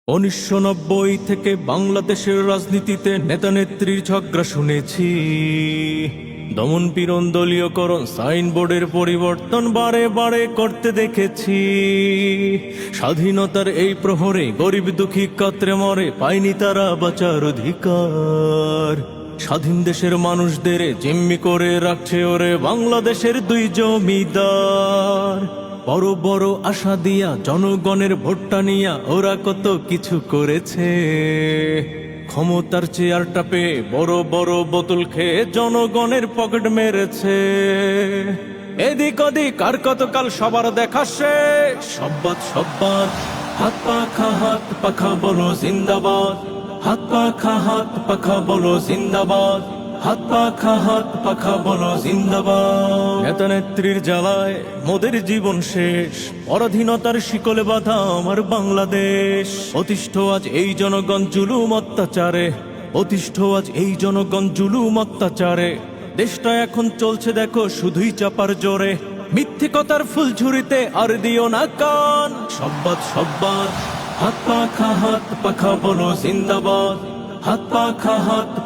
1990 থেকে বাংলাদেশের রাজনীতিতে নেতা-নেত্রীর ঝগড়া শুনেছি। দমন পীড়ন, দলীয়করণ, সাইনবোর্ডের পরিবর্তন বারে বারে করতে দেখেছি। স্বাধীনতার এই প্রহরে গরিব দুঃখী কাতরে মরে, পায়নি তারা বাঁচার অধিকার। স্বাধীন দেশের মানুষদের জিম্মি করে রাখছে ওরে বাংলাদেশের দুই জমিদার। বড় বড় আশা দিয়া জনগণের ভোটটা নিয়া ওরা কত কিছু করেছে। ক্ষমতার চেয়ারটা পেয়ে বড় বড় বোতল খেয়ে জনগণের পকেট মেরেছে। এদিক ওদিক আর কতকাল সবার দেখা শেষ। সব্বাদ হাত পাখা বলো জিন্দাবাদ, হাত পাখা বলো জিন্দাবাদ, হাত পাখা বলো জিন্দাবাদ। নেতা নেত্রীর জ্বালায় মোদের জীবন শেষ, পরাধীনতার শিকলে বাঁধা আমার বাংলাদেশ। অতিষ্ঠ আজ এই জনগণ জুলুম অত্যাচারে, অতিষ্ঠ আজ এই জনগণ জুলুম অত্যাচারে। দেশটা এখন চলছে দেখো শুধুই চাপার জোরে, মিথ্যে কথার ফুল ঝুরিতে আর দিও না কান। সব্বাদ হাত পাখা বলো জিন্দাবাদ, হাত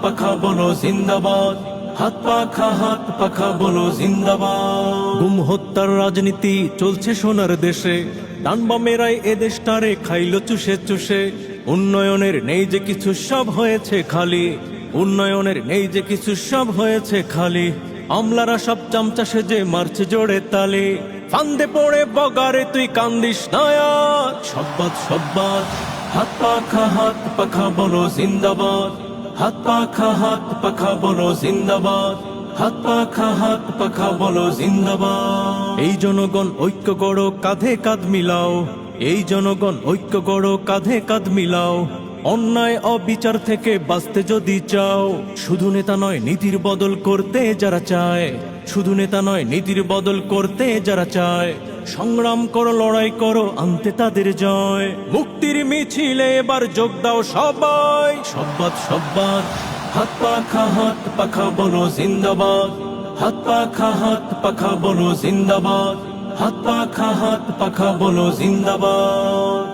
পাখা বলো জিন্দাবাদ, হাত পাখা বলো জিন্দাবাদ। গুম হত্যার রাজনীতি চলছে সোনার দেশে, ডান বামেরাই এ দেশটারে খাইলো চুষে চুষে। উন্নয়নের নেই যে কিছু, সব হয়েছে খালি, উন্নয়নের নেই যে কিছু, সব হয়েছে খালি। আমলারা সব চামচা সেজে মারছে জোরে তালে, ফান্দে পড়ে বগারে তুই কান্দিস নয়া। সব্বাদ হাত পাখা বলো জিন্দাবাদ, হাত পাখা বলো জিন্দাবাদ, হাত পাখা বলো জিন্দাবাদ। এই জনগণ ঐক্য গড়ো, কাঁধে কাঁধ মিলাও, এই জনগণ ঐক্য গড়ো, কাঁধে কাঁধ মিলাও। অন্যায় অবিচার থেকে বাঁচতে যদি চাও, শুধু নেতা নয় নীতির বদল করতে যারা চায়, শুধু নেতা নয় নীতির বদল করতে যারা চায়। সংগ্রাম করো, লড়াই করো, আনতে তাদের জয়। মুক্তির মিছিলে এবার যোগ দাও সবাই। সব্বাদ হাত পাখা বলো জিন্দাবাদ, হাত পাখা বলো জিন্দাবাদ, হাত পাখা বলো জিন্দাবাদ।